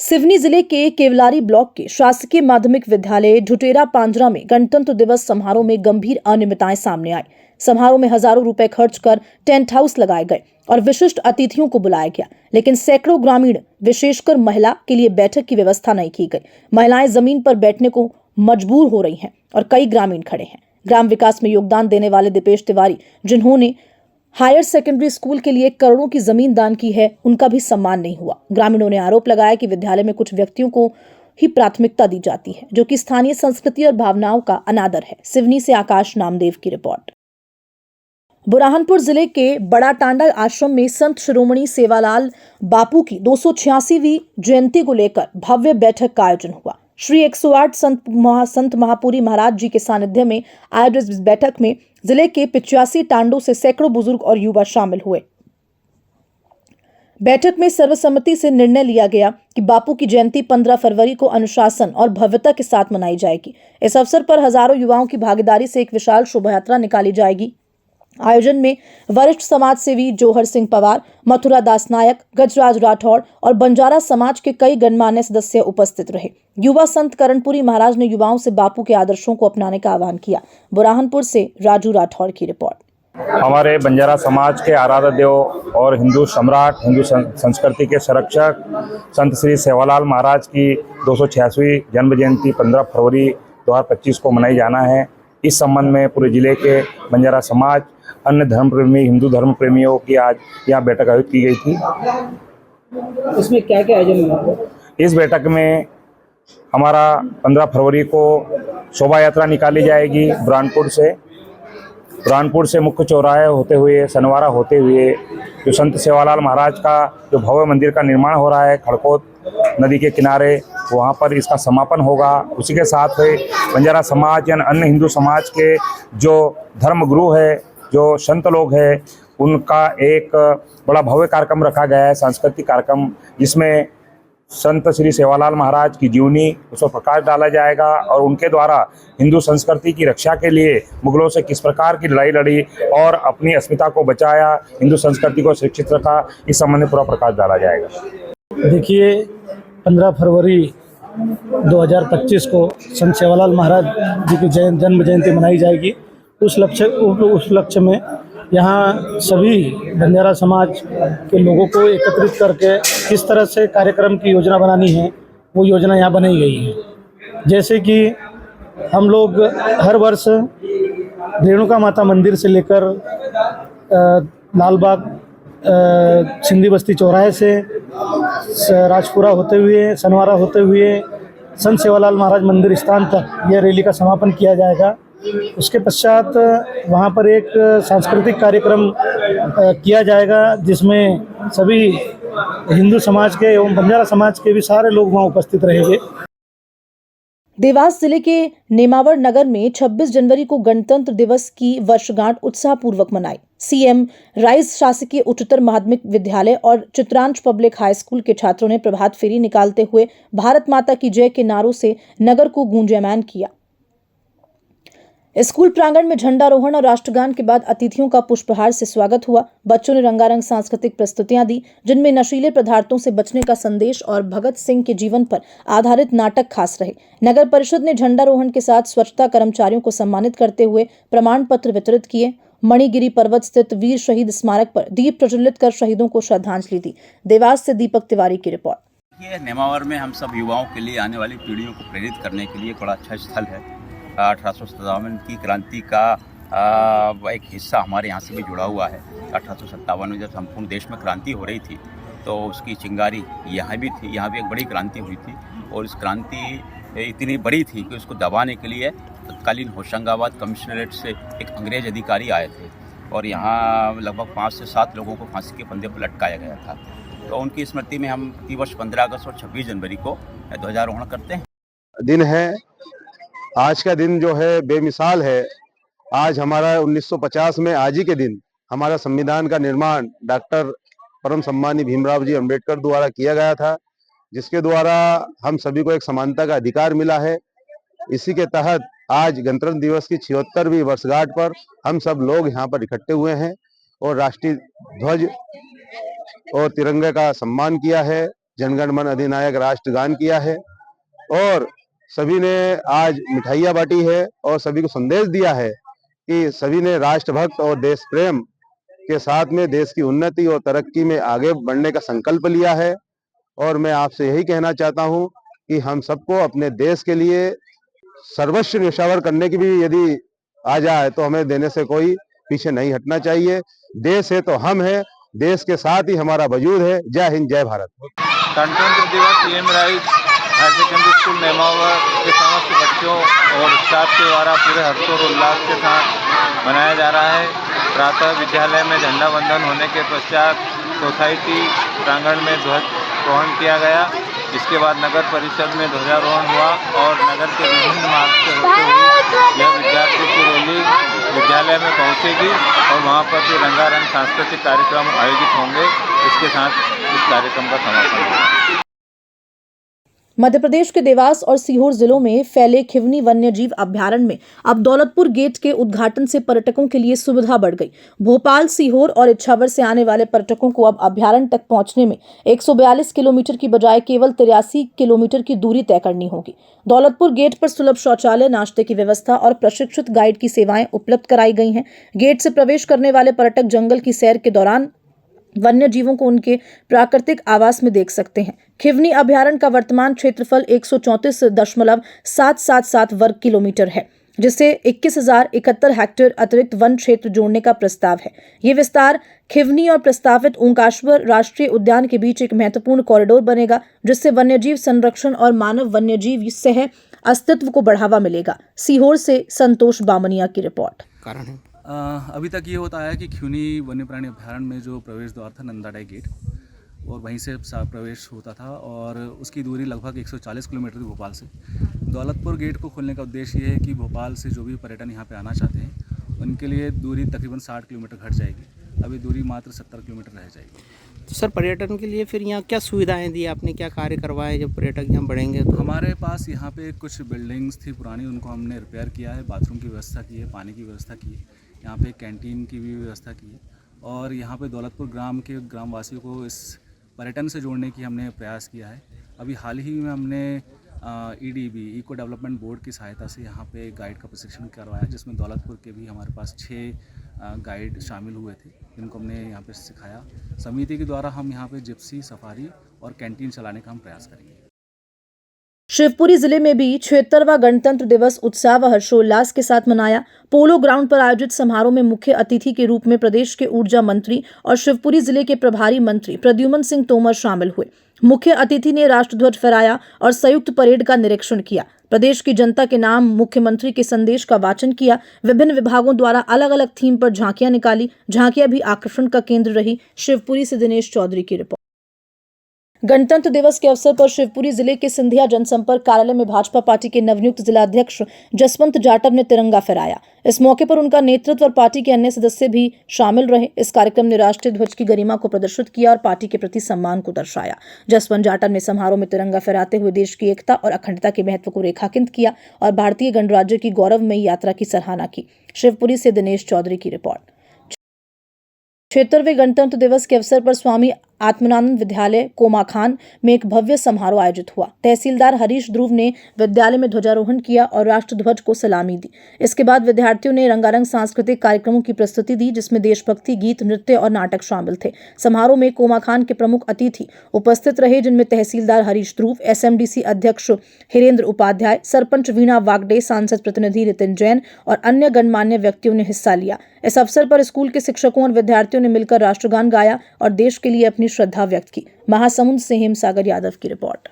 सिवनी जिले के केवलारी ब्लॉक के शासकीय माध्यमिक विद्यालय ढुटेरा पांजरा में गणतंत्र दिवस समारोह में गंभीर अनियमितताएं सामने आई। समारोह में हजारों रुपए खर्च कर टेंट हाउस लगाए गए और विशिष्ट अतिथियों को बुलाया गया, लेकिन सैकड़ों ग्रामीण विशेषकर महिला के लिए बैठक की व्यवस्था नहीं की गई। महिलाएं जमीन पर बैठने को मजबूर हो रही हैं और कई ग्रामीण खड़े हैं। ग्राम विकास में योगदान देने वाले दीपेश तिवारी, जिन्होंने हायर सेकेंडरी स्कूल के लिए करोड़ों की जमीन दान की है, उनका भी सम्मान नहीं हुआ। ग्रामीणों ने आरोप लगाया कि विद्यालय में कुछ व्यक्तियों को ही प्राथमिकता दी जाती है, जो कि स्थानीय संस्कृति और भावनाओं का अनादर है। सिवनी से आकाश नामदेव की रिपोर्ट। बुरहानपुर जिले के बड़ा टांडा आश्रम में संत शिरोमणि सेवालाल बापू की 286वीं जयंती को लेकर भव्य बैठक का आयोजन हुआ। श्री 108 संत महापुरी महाराज जी के सानिध्य में आयोजित इस बैठक में जिले के 85 टांडों से सैकड़ों बुजुर्ग और युवा शामिल हुए। बैठक में सर्वसम्मति से निर्णय लिया गया कि बापू की जयंती 15 फरवरी को अनुशासन और भव्यता के साथ मनाई जाएगी। इस अवसर पर हजारों युवाओं की भागीदारी से एक विशाल शोभा यात्रा निकाली जाएगी। आयोजन में वरिष्ठ समाज सेवी जोहर सिंह पवार, मथुरा दास नायक, गजराज राठौड़ और बंजारा समाज के कई गणमान्य सदस्य उपस्थित रहे। युवा संत करणपुरी महाराज ने युवाओं से बापू के आदर्शों को अपनाने का आह्वान किया। बुरहानपुर से राजू राठौड़ की रिपोर्ट। हमारे बंजारा समाज के आराध्य देव और हिंदू सम्राट, हिंदू संस्कृति के संरक्षक संत श्री सेवालाल महाराज की 286वीं जन्म जयंती 15 फरवरी 2025 को मनाई जाना है। इस संबंध में पूरे जिले के बंजारा समाज, अन्य धर्म प्रेमी, हिंदू धर्म प्रेमियों की आज यहाँ बैठक आयोजित की गई थी। इसमें क्या क्या आयोजन हुआ? इस बैठक में हमारा 15 फरवरी को शोभा यात्रा निकाली जाएगी। बुरहानपुर से मुख्य चौराहे होते हुए, सनवारा होते हुए जो संत सेवालाल महाराज का जो भव्य मंदिर का निर्माण हो रहा है खड़कोत नदी के किनारे, वहाँ पर इसका समापन होगा। उसी के साथ में बंजारा समाज या अन्य हिंदू समाज के जो धर्मगुरु है, जो संत लोग हैं, उनका एक बड़ा भव्य कार्यक्रम रखा गया है, सांस्कृतिक कार्यक्रम, जिसमें संत श्री सेवालाल महाराज की जीवनी उस पर प्रकाश डाला जाएगा और उनके द्वारा हिंदू संस्कृति की रक्षा के लिए मुगलों से किस प्रकार की लड़ाई लड़ी और अपनी अस्मिता को बचाया, हिंदू संस्कृति को सुरक्षित रखा, इस संबंध में पूरा प्रकाश डाला जाएगा। देखिए, 15 फरवरी 2025 को संत सेवालाल महाराज जी की जन्म जयंती मनाई जाएगी। उस लक्ष्य में यहाँ सभी बंजारा समाज के लोगों को एकत्रित करके किस तरह से कार्यक्रम की योजना बनानी है, वो योजना यहाँ बनाई गई है। जैसे कि हम लोग हर वर्ष रेणुका माता मंदिर से लेकर लालबाग सिंधी बस्ती चौराहे से राजपुरा होते हुए, सनवारा होते हुए संत सेवालाल महाराज मंदिर स्थान तक यह रैली का समापन किया जाएगा। उसके पश्चात वहाँ पर एक सांस्कृतिक कार्यक्रम किया जाएगा, जिसमें सभी हिंदू समाज के एवं बंजारा समाज के भी सारे लोग वहाँ उपस्थित रहेंगे। देवास जिले के नेमावर नगर में 26 जनवरी को गणतंत्र दिवस की वर्षगांठ उत्साहपूर्वक मनाई। सीएम राइस शासकीय उच्चतर माध्यमिक विद्यालय और चित्रांश पब्लिक हाई स्कूल के छात्रों ने प्रभात फेरी निकालते हुए भारत माता की जय के नारों से नगर को गूंजायमान किया। स्कूल प्रांगण में झंडारोहण और राष्ट्रगान के बाद अतिथियों का पुष्पहार से स्वागत हुआ। बच्चों ने रंगारंग सांस्कृतिक प्रस्तुतियां दी, जिनमें नशीले पदार्थों से बचने का संदेश और भगत सिंह के जीवन पर आधारित नाटक खास रहे। नगर परिषद ने झंडारोहण के साथ स्वच्छता कर्मचारियों को सम्मानित करते हुए प्रमाण पत्र वितरित किए। मणिगिरी पर्वत स्थित वीर शहीद स्मारक पर दीप प्रज्वलित कर शहीदों को श्रद्धांजलि दी। देवास से दीपक तिवारी की रिपोर्ट। ये नेमावर में हम सब युवाओं के लिए, आने वाली पीढ़ियों को प्रेरित करने के लिए बड़ा अच्छा स्थल है। 1857 की क्रांति का एक हिस्सा हमारे यहाँ से भी जुड़ा हुआ है। 1857 में जब संपूर्ण देश में क्रांति हो रही थी, तो उसकी चिंगारी यहाँ भी थी। यहाँ भी एक बड़ी क्रांति हुई थी और इस क्रांति इतनी बड़ी थी कि उसको दबाने के लिए तत्कालीन होशंगाबाद कमिश्नरेट से एक अंग्रेज अधिकारी आए थे और यहाँ लगभग 5 से 7 लोगों को फांसी के फंदे पर लटकाया गया था। तो उनकी स्मृति में हम प्रतिवर्ष 15 अगस्त और 26 जनवरी को ध्वजारोहण करते हैं। दिन है, आज का दिन जो है बेमिसाल है। आज हमारा 1950 में आज ही के दिन हमारा संविधान का निर्माण डॉक्टर परम सम्मानीय भीमराव जी अंबेडकर द्वारा किया गया था, जिसके द्वारा हम सभी को एक समानता का अधिकार मिला है। इसी के तहत आज गणतंत्र दिवस की 76वीं वर्षगांठ पर हम सब लोग यहाँ पर इकट्ठे हुए हैं और राष्ट्रीय ध्वज और तिरंगे का सम्मान किया है। जनगण मन अधिनायक राष्ट्रगान किया है और सभी ने आज मिठाइयाँ बांटी है और सभी को संदेश दिया है कि सभी ने राष्ट्रभक्त और देश प्रेम के साथ में देश की उन्नति और तरक्की में आगे बढ़ने का संकल्प लिया है। और मैं आपसे यही कहना चाहता हूं कि हम सबको अपने देश के लिए सर्वस्व न्यौछावर करने की भी यदि आ जाए तो हमें देने से कोई पीछे नहीं हटना चाहिए। देश है तो हम हैं, देश के साथ ही हमारा वजूद है। जय हिंद, जय भारत। गणतंत्र दिवस PM rise higher secondary school Nemawar के समस्त बच्चों और स्टाफ के द्वारा पूरे हर्षोल्लास के साथ मनाया जा रहा है। प्रातः विद्यालय में झंडा वंदन होने के पश्चात सोसाइटी प्रांगण में ध्वजारोहण किया गया। इसके बाद नगर परिषद में ध्वजारोहण हुआ और नगर के विभिन्न मार्ग से होते हुए यह विद्यार्थी की रैली विद्यालय में पहुंचेगी और वहां पर फिर रंगारंग सांस्कृतिक कार्यक्रम आयोजित होंगे। इसके साथ इस कार्यक्रम का समापन होगा। मध्य प्रदेश के देवास और सीहोर जिलों में फैले खिवनी वन्यजीव अभ्यारण्य में अब दौलतपुर गेट के उद्घाटन से पर्यटकों के लिए सुविधा बढ़ गई। भोपाल, सीहोर और इछावर से आने वाले पर्यटकों को अब अभ्यारण्य तक पहुंचने में 142 किलोमीटर की बजाय केवल 83 किलोमीटर की दूरी तय करनी होगी। दौलतपुर गेट पर सुलभ शौचालय, नाश्ते की व्यवस्था और प्रशिक्षित गाइड की सेवाएं उपलब्ध कराई गई हैं। गेट से प्रवेश करने वाले पर्यटक जंगल की सैर के दौरान वन्य जीवों को उनके प्राकृतिक आवास में देख सकते हैं। खिवनी अभ्यारण्य का वर्तमान क्षेत्रफल 134.777 वर्ग किलोमीटर है, जिससे 21,071 हेक्टेयर अतिरिक्त वन क्षेत्र जोड़ने का प्रस्ताव है। ये विस्तार खिवनी और प्रस्तावित ओंकारेश्वर राष्ट्रीय उद्यान के बीच एक महत्वपूर्ण कॉरिडोर बनेगा, जिससे वन्यजीव संरक्षण और मानव वन्यजीव सह अस्तित्व को बढ़ावा मिलेगा। सीहोर से संतोष बामनिया की रिपोर्ट। कारण है अभी तक ये होता है कि खिवनी वन्य प्राणी अभ्यारण्य में जो प्रवेश द्वार था नंदाडाई गेट, और वहीं से प्रवेश होता था और उसकी दूरी लगभग 140 किलोमीटर थी भोपाल से। दौलतपुर गेट को खोलने का उद्देश्य ये है कि भोपाल से जो भी पर्यटन यहाँ पे आना चाहते हैं उनके लिए दूरी तकरीबन 60 किलोमीटर घट जाएगी। अभी दूरी मात्र 70 किलोमीटर रह जाएगी। तो सर, पर्यटन के लिए फिर यहाँ क्या सुविधाएं दी आपने, क्या कार्य करवाए जब पर्यटक यहाँ बढ़ेंगे? तो हमारे पास यहाँ पे कुछ बिल्डिंग्स थी पुरानी, उनको हमने रिपेयर किया है, बाथरूम की व्यवस्था की है, पानी की व्यवस्था की है, यहाँ पे कैंटीन की भी व्यवस्था की है और यहाँ पे दौलतपुर ग्राम के ग्रामवासियों को इस पर्यटन से जोड़ने की हमने प्रयास किया है। अभी हाल ही में हमने EDB इको डेवलपमेंट बोर्ड की सहायता से यहाँ पे गाइड का प्रशिक्षण करवाया, जिसमें दौलतपुर के भी हमारे पास 6 गाइड शामिल हुए थे, जिनको हमने यहाँ पे सिखाया। समिति के द्वारा हम यहाँ पे जिप्सी सफारी और कैंटीन चलाने का हम प्रयास करेंगे। शिवपुरी जिले में भी 76वां गणतंत्र दिवस उत्साह व हर्षोल्लास के साथ मनाया। पोलो ग्राउंड पर आयोजित समारोह में मुख्य अतिथि के रूप में प्रदेश के ऊर्जा मंत्री और शिवपुरी जिले के प्रभारी मंत्री प्रद्युमन सिंह तोमर शामिल हुए। मुख्य अतिथि ने राष्ट्रध्वज फहराया और संयुक्त परेड का निरीक्षण किया। प्रदेश की जनता के नाम मुख्यमंत्री के संदेश का वाचन किया। विभिन्न विभागों द्वारा अलग अलग थीम पर झांकियां निकाली। झांकियां भी आकर्षण का केंद्र रही। शिवपुरी से दिनेश चौधरी की रिपोर्ट। गणतंत्र दिवस के अवसर पर शिवपुरी जिले के सिंधिया जनसंपर्क कार्यालय में भाजपा पार्टी के नवनियुक्त जिलाध्यक्ष जसवंत जाटव ने तिरंगा फहराया। इस मौके पर उनका नेतृत्व और पार्टी के अन्य सदस्य भी शामिल रहे। इस कार्यक्रम ने राष्ट्रीय ध्वज की गरिमा को प्रदर्शित किया और पार्टी के प्रति सम्मान को दर्शाया। जसवंत जाटव ने समारोह में तिरंगा फहराते हुए देश की एकता और अखंडता के महत्व को रेखांकित किया और भारतीय गणराज्य की गौरवमयी यात्रा की सराहना की। शिवपुरी से दिनेश चौधरी की रिपोर्ट। 76वें गणतंत्र दिवस के अवसर पर स्वामी आत्मानंद विद्यालय कोमाखान में एक भव्य समारोह आयोजित हुआ। तहसीलदार हरीश ध्रुव ने विद्यालय में ध्वजारोहण किया और राष्ट्रध्वज को सलामी दी। इसके बाद विद्यार्थियों ने रंगारंग सांस्कृतिक कार्यक्रमों की प्रस्तुति दी, जिसमें देशभक्ति गीत, नृत्य और नाटक शामिल थे। समारोह में कोमाखान के प्रमुख अतिथि उपस्थित रहे, जिनमें तहसीलदार हरीश ध्रुव, SMDC अध्यक्ष हिरेंद्र उपाध्याय, सरपंच वीणा वागडे, सांसद प्रतिनिधि नितिन जैन और अन्य गणमान्य व्यक्तियों ने हिस्सा लिया। इस अवसर पर स्कूल के शिक्षकों और विद्यार्थियों ने मिलकर राष्ट्रगान गाया और देश के लिए अपनी श्रद्धा व्यक्त की। महासमुंद से हेमसागर यादव की रिपोर्ट।